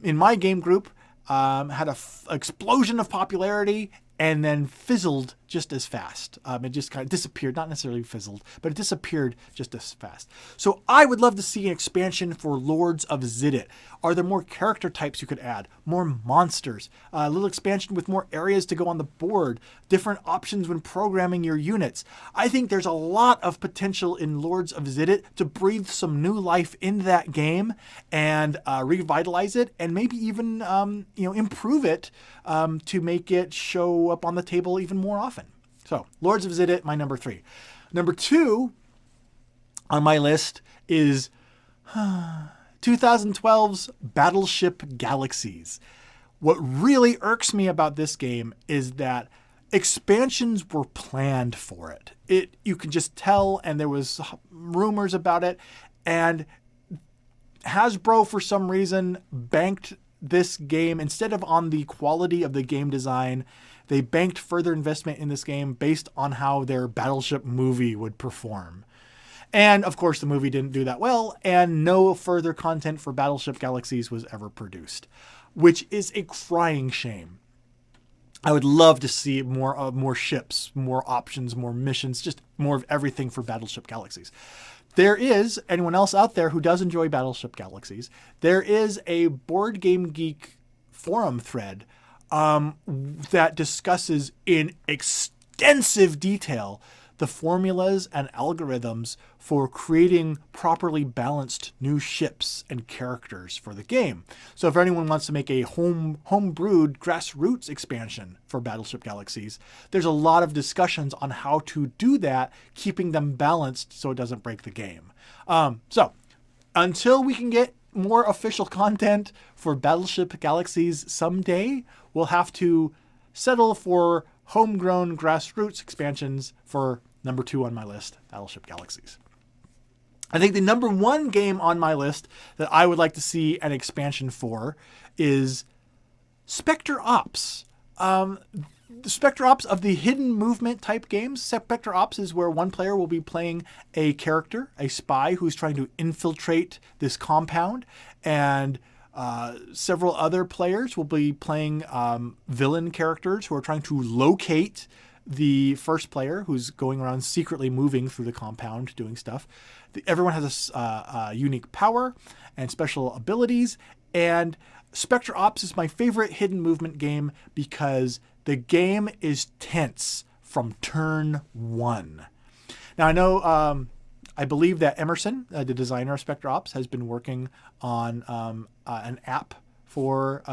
Speaker 1: in my game group, had an explosion of popularity and then fizzled just as fast. It just kind of disappeared, not necessarily fizzled, but it disappeared just as fast. So I would love to see an expansion for Lords of Zidit. Are there more character types you could add? More monsters? A little expansion with more areas to go on the board? Different options when programming your units? I think there's a lot of potential in Lords of Zidit to breathe some new life into that game and revitalize it, and maybe even improve it to make it show up on the table even more often. So Lords of Zidit, my number 3. Number 2 on my list is 2012's Battleship Galaxies. What really irks me about this game is that expansions were planned for it. You can just tell, and there was rumors about it, and Hasbro, for some reason, banked this game instead of on the quality of the game design. They banked further investment in this game based on how their Battleship movie would perform. And of course, the movie didn't do that well, and no further content for Battleship Galaxies was ever produced, which is a crying shame. I would love to see more ships, more options, more missions, just more of everything for Battleship Galaxies. There is, anyone else out there who does enjoy Battleship Galaxies, there is a Board Game Geek forum thread that discusses in extensive detail the formulas and algorithms for creating properly balanced new ships and characters for the game. So if anyone wants to make a home-brewed grassroots expansion for Battleship Galaxies, there's a lot of discussions on how to do that, keeping them balanced so it doesn't break the game. So until we can get more official content for Battleship Galaxies someday, we'll have to settle for homegrown grassroots expansions for number 2 on my list, Battleship Galaxies. I think the number 1 game on my list that I would like to see an expansion for is Spectre Ops. The Spectre Ops of the hidden movement type games. Spectre Ops is where one player will be playing a character, a spy who's trying to infiltrate this compound, and several other players will be playing villain characters who are trying to locate the first player who's going around secretly moving through the compound doing stuff. Everyone has a unique power and special abilities, and Spectre Ops is my favorite hidden movement game because the game is tense from turn 1. Now I know I believe that Emerson, the designer of Spectre Ops, has been working on an app for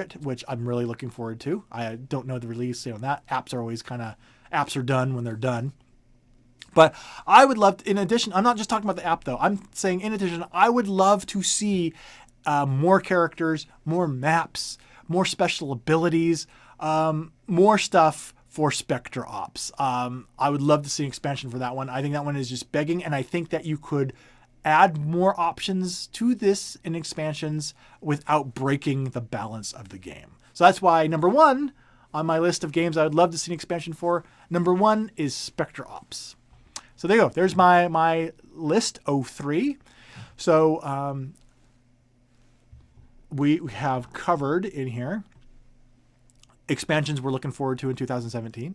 Speaker 1: it, which I'm really looking forward to. I don't know the release on that. Apps are done when they're done. But I would love to, in addition, I'm not just talking about the app though. I'm saying in addition, I would love to see more characters, more maps, more special abilities, more stuff for Spectre Ops. I would love to see an expansion for that one. I think that one is just begging, and I think that you could add more options to this in expansions without breaking the balance of the game. So that's why number 1 on my list of games I would love to see an expansion for, number 1 is Spectre Ops. So there you go. There's my list, 03. So we have covered in here expansions we're looking forward to in 2017,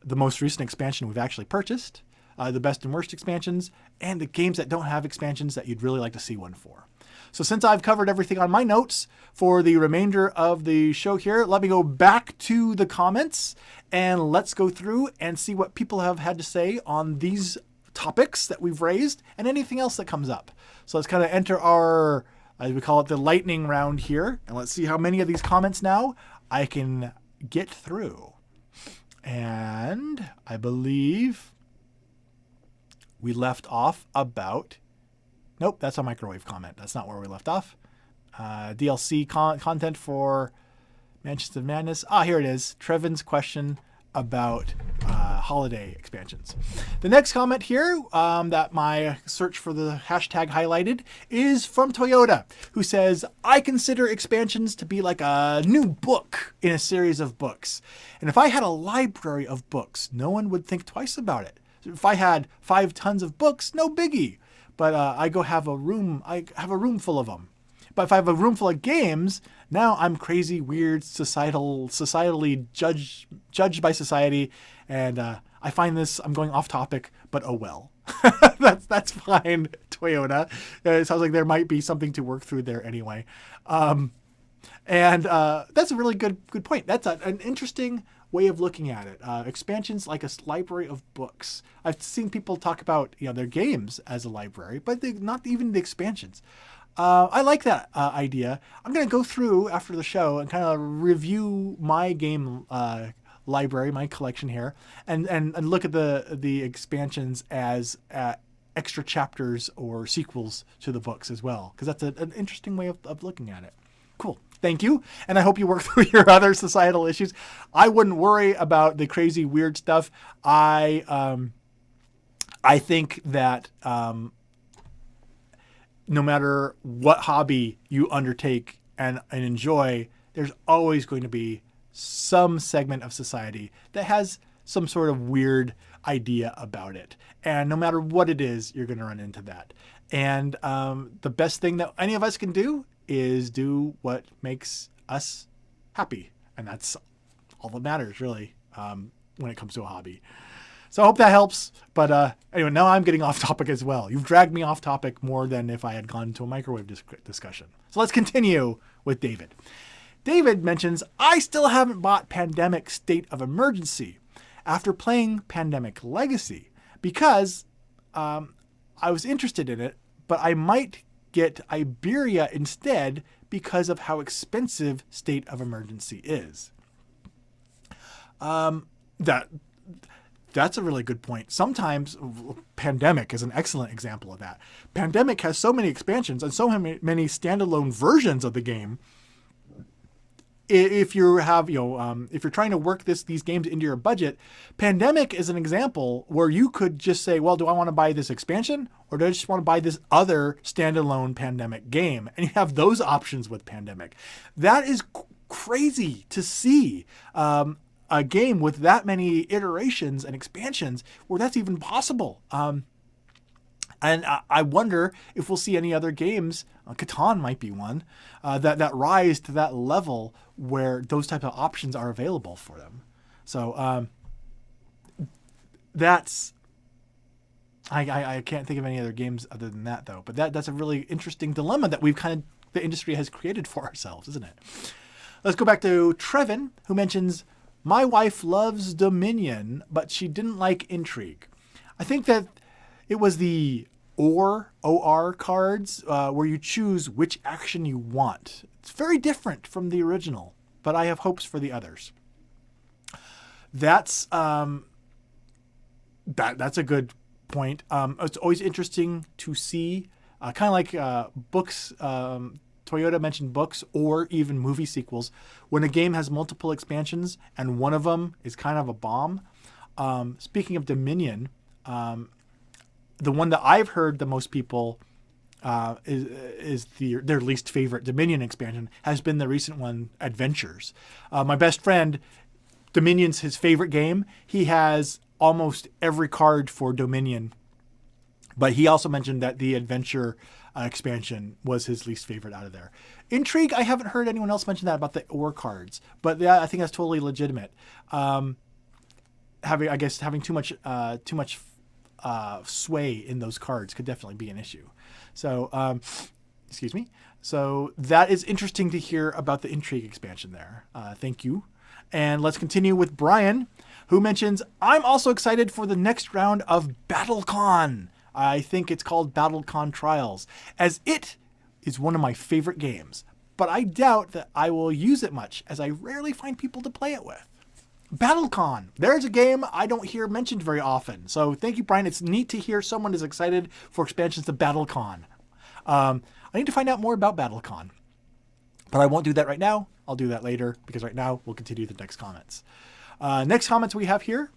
Speaker 1: the most recent expansion we've actually purchased, the best and worst expansions, and the games that don't have expansions that you'd really like to see one for. So since I've covered everything on my notes for the remainder of the show here, let me go back to the comments and let's go through and see what people have had to say on these topics that we've raised and anything else that comes up. So let's kind of enter our, as we call it, the lightning round here, and let's see how many of these comments now I can get through. And I believe we left off about, nope, that's a microwave comment. That's not where we left off. DLC content for Mansions of Madness. Here it is. Trevin's question about holiday expansions. The next comment here that my search for the hashtag highlighted is from Toyota, who says, I consider expansions to be like a new book in a series of books. And if I had a library of books, no one would think twice about it. If I had 5 tons of books, no biggie. But I have a room full of them. But if I have a room full of games, now I'm crazy, weird, societally judged by society, and I find this, I'm going off topic, but oh well. that's fine, Toyota. It sounds like there might be something to work through there anyway. And that's a really good point. That's an interesting way of looking at it. Expansions like a library of books. I've seen people talk about their games as a library, but not even the expansions. I like that idea. I'm going to go through after the show and kind of review my game library, my collection here, and look at the expansions as extra chapters or sequels to the books as well, because that's an interesting way of looking at it. Cool. Thank you. And I hope you work through your other societal issues. I wouldn't worry about the crazy, weird stuff. I think that no matter what hobby you undertake and enjoy, there's always going to be some segment of society that has some sort of weird idea about it. And no matter what it is, you're going to run into that. And the best thing that any of us can do is do what makes us happy. And that's all that matters, really, when it comes to a hobby. So I hope that helps. But anyway, now I'm getting off topic as well. You've dragged me off topic more than if I had gone into a microwave discussion. So let's continue with David. David mentions, I still haven't bought Pandemic State of Emergency after playing Pandemic Legacy because I was interested in it, but I might get Iberia instead because of how expensive State of Emergency is. That's a really good point. Sometimes Pandemic is an excellent example of that. Pandemic has so many expansions and so many standalone versions of the game. If you have, if you're trying to work these games into your budget, Pandemic is an example where you could just say, well, do I want to buy this expansion or do I just want to buy this other standalone Pandemic game? And you have those options with Pandemic. That is crazy to see a game with that many iterations and expansions where that's even possible. And I wonder if we'll see any other games, Catan might be one, that rise to that level where those type of options are available for them. So that's... I can't think of any other games other than that, though. But that's a really interesting dilemma that the industry has created for ourselves, isn't it? Let's go back to Trevin, who mentions, my wife loves Dominion, but she didn't like Intrigue. I think that it was the OR cards where you choose which action you want. It's very different from the original, but I have hopes for the others. That's a good point. It's always interesting to see, kind of like books. Toyota mentioned books or even movie sequels. When a game has multiple expansions and one of them is kind of a bomb. Speaking of Dominion, the one that I've heard the most people is their least favorite Dominion expansion has been the recent one, Adventures. My best friend, Dominion's his favorite game. He has almost every card for Dominion, but he also mentioned that the Adventure expansion was his least favorite out of there. Intrigue, I haven't heard anyone else mention that about the OR cards, but yeah, I think that's totally legitimate. Having too much sway in those cards could definitely be an issue. So, excuse me. So that is interesting to hear about the Intrigue expansion there. Thank you. And let's continue with Brian, who mentions, I'm also excited for the next round of BattleCon. I think it's called BattleCon Trials, as it is one of my favorite games, but I doubt that I will use it much, as I rarely find people to play it with. BattleCon. There's a game I don't hear mentioned very often. So thank you, Brian. It's neat to hear someone is excited for expansions to BattleCon. I need to find out more about BattleCon, but I won't do that right now. I'll do that later, because right now we'll continue the next comments. Next comments we have here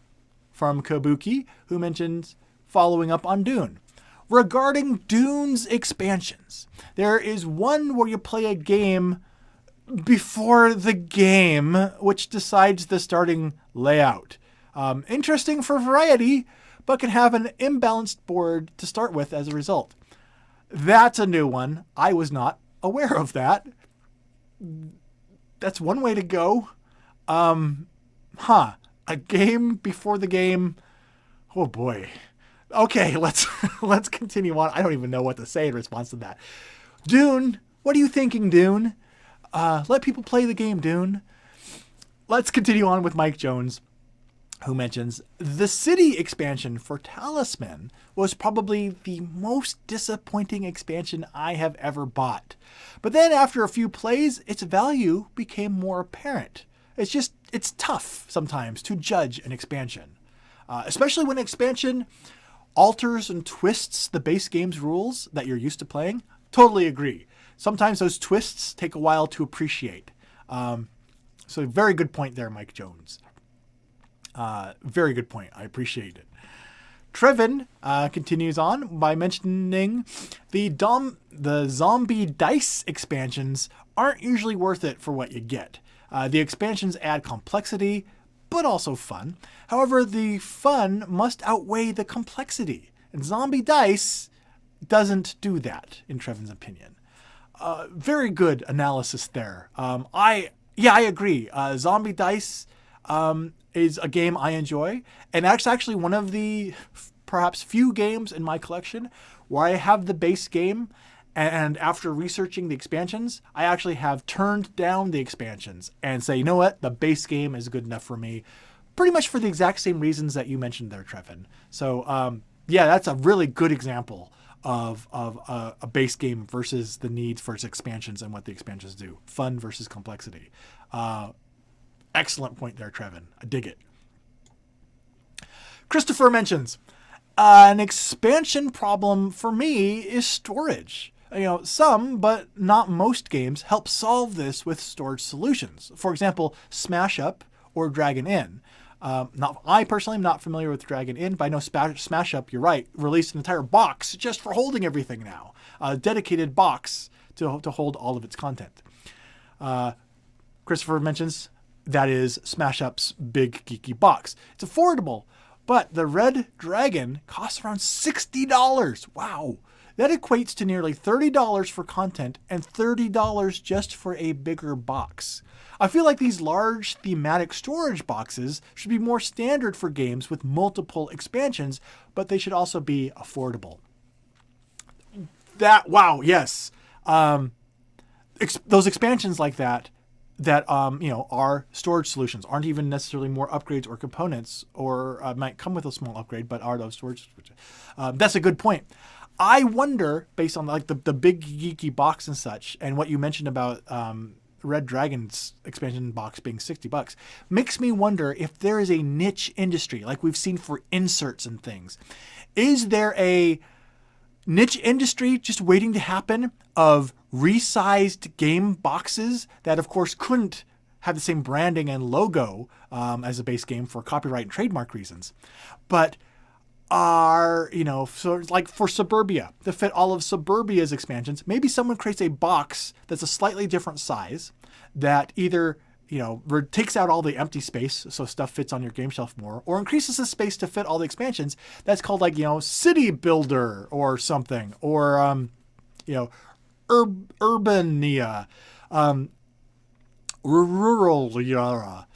Speaker 1: from Kabuki, who mentions, following up on Dune. Regarding Dune's expansions, there is one where you play a game before the game, which decides the starting layout. Interesting for variety, but can have an imbalanced board to start with as a result. That's a new one. I was not aware of that. That's one way to go. A game before the game. Oh boy. Okay, let's continue on. I don't even know what to say in response to that. Dune, what are you thinking, Dune? Let people play the game, Dune. Let's continue on with Mike Jones, who mentions the city expansion for Talisman was probably the most disappointing expansion I have ever bought. But then after a few plays, its value became more apparent. It's tough sometimes to judge an expansion, especially when an expansion alters and twists the base game's rules that you're used to playing. Totally agree. Sometimes those twists take a while to appreciate. So very good point there, Mike Jones. Very good point. I appreciate it. Trevin continues on by mentioning the zombie dice expansions aren't usually worth it for what you get. The expansions add complexity, but also fun. However, the fun must outweigh the complexity. And zombie dice doesn't do that, in Trevin's opinion. Very good analysis there. I agree. Zombie dice is a game I enjoy, and that's actually one of the perhaps few games in my collection where I have the base game, and after researching the expansions, I actually have turned down the expansions and say, you know what, the base game is good enough for me, pretty much for the exact same reasons that you mentioned there, Trevin. So that's a really good example of a base game versus the need for its expansions and what the expansions do. Fun versus complexity. Excellent point there, Trevin. I dig it. Christopher mentions, an expansion problem for me is storage. Some, but not most games help solve this with storage solutions. For example, Smash Up or Dragon Inn. I personally am not familiar with Dragon Inn, but I know Smash Up, you're right, released an entire box just for holding everything now. A dedicated box to hold all of its content. Christopher mentions that is Smash Up's big geeky box. It's affordable, but the Red Dragon costs around $60. Wow. That equates to nearly $30 for content and $30 just for a bigger box. I feel like these large thematic storage boxes should be more standard for games with multiple expansions, but they should also be affordable. Yes. Those expansions like that are storage solutions, aren't even necessarily more upgrades or components, or might come with a small upgrade, but are those storage. That's a good point. I wonder, based on like the big geeky box and such, and what you mentioned about Red Dragon's expansion box being $60, makes me wonder if there is a niche industry, like we've seen for inserts and things. Is there a niche industry just waiting to happen of resized game boxes that, of course, couldn't have the same branding and logo as a base game for copyright and trademark reasons, but are, so like for Suburbia, to fit all of Suburbia's expansions, maybe someone creates a box that's a slightly different size that either, takes out all the empty space so stuff fits on your game shelf more, or increases the space to fit all the expansions. That's called like, City Builder or something, or, Urbania, Ruralia,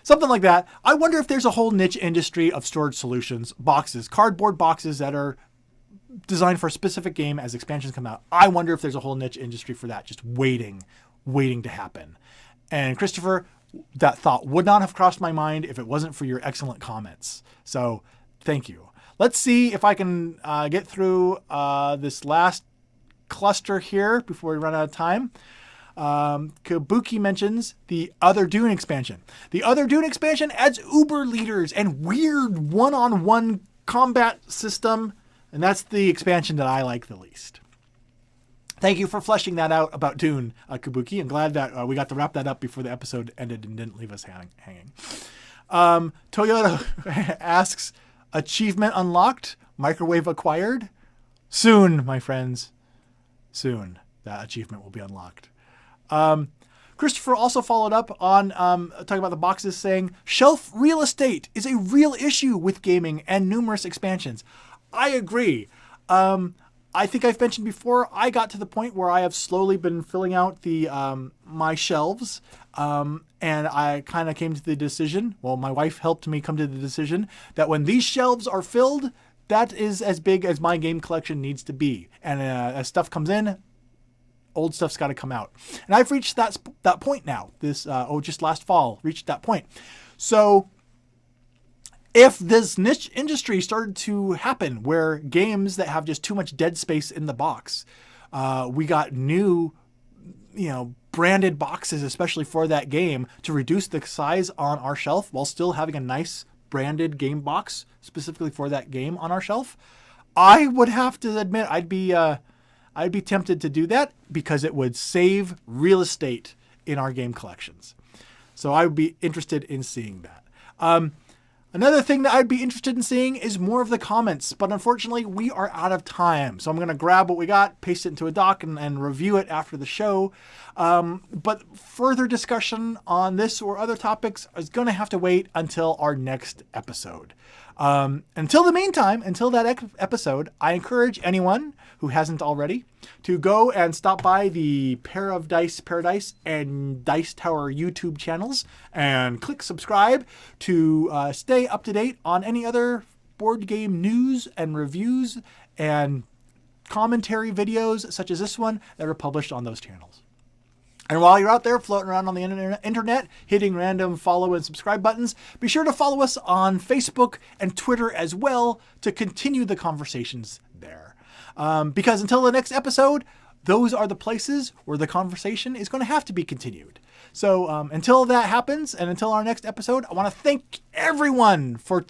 Speaker 1: something like that. I wonder if there's a whole niche industry of storage solutions, boxes, cardboard boxes that are designed for a specific game as expansions come out. I wonder if there's a whole niche industry for that, just waiting to happen. And Christopher, that thought would not have crossed my mind if it wasn't for your excellent comments. So thank you. Let's see if I can get through this last cluster here before we run out of time. Kabuki mentions the Other Dune expansion. The Other Dune expansion adds Uber leaders and weird one-on-one combat system, and that's the expansion that I like the least. Thank you for fleshing that out about Dune, Kabuki. I'm glad that we got to wrap that up before the episode ended and didn't leave us hanging. Toyota asks, achievement unlocked, microwave acquired? Soon, my friends. Soon, that achievement will be unlocked. Christopher also followed up on talking about the boxes, saying shelf real estate is a real issue with gaming and numerous expansions. I agree. I think I've mentioned before, I got to the point where I have slowly been filling out the my shelves, and I kind of came to the decision, well, my wife helped me come to the decision, that when these shelves are filled, that is as big as my game collection needs to be. And as stuff comes in, old stuff's got to come out. And I've reached that point now. Just last fall, reached that point. So if this niche industry started to happen where games that have just too much dead space in the box, we got new, branded boxes, especially for that game, to reduce the size on our shelf while still having a nice branded game box specifically for that game on our shelf, I would have to admit I'd be tempted to do that because it would save real estate in our game collections. So I would be interested in seeing that. Another thing that I'd be interested in seeing is more of the comments, but unfortunately we are out of time. So I'm going to grab what we got, paste it into a doc, and review it after the show. But further discussion on this or other topics is going to have to wait until our next episode. Until that episode, I encourage anyone who hasn't already to go and stop by the Pair of Dice Paradise and Dice Tower YouTube channels and click subscribe to stay up to date on any other board game news and reviews and commentary videos such as this one that are published on those channels. And while you're out there floating around on the internet, hitting random follow and subscribe buttons, be sure to follow us on Facebook and Twitter as well to continue the conversations there. Because until the next episode, those are the places where the conversation is going to have to be continued. So until that happens and until our next episode, I want to thank everyone for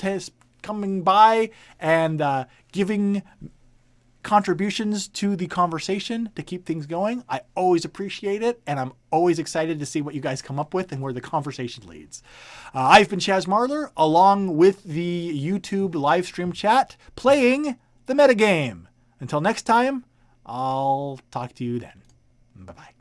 Speaker 1: coming by and giving contributions to the conversation to keep things going. I always appreciate it, and I'm always excited to see what you guys come up with and where the conversation leads. I've been Chaz Marler, along with the YouTube live stream chat, playing the metagame. Until next time, I'll talk to you then. Bye-bye.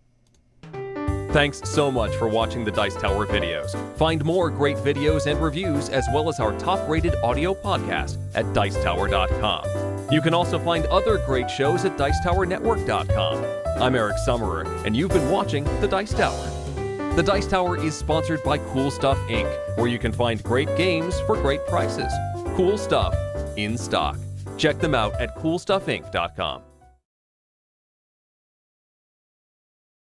Speaker 2: Thanks so much for watching the Dice Tower videos. Find more great videos and reviews, as well as our top-rated audio podcast at Dicetower.com. You can also find other great shows at Dicetowernetwork.com. I'm Eric Summerer, and you've been watching The Dice Tower. The Dice Tower is sponsored by Cool Stuff Inc., where you can find great games for great prices. Cool stuff in stock. Check them out at CoolStuffInc.com.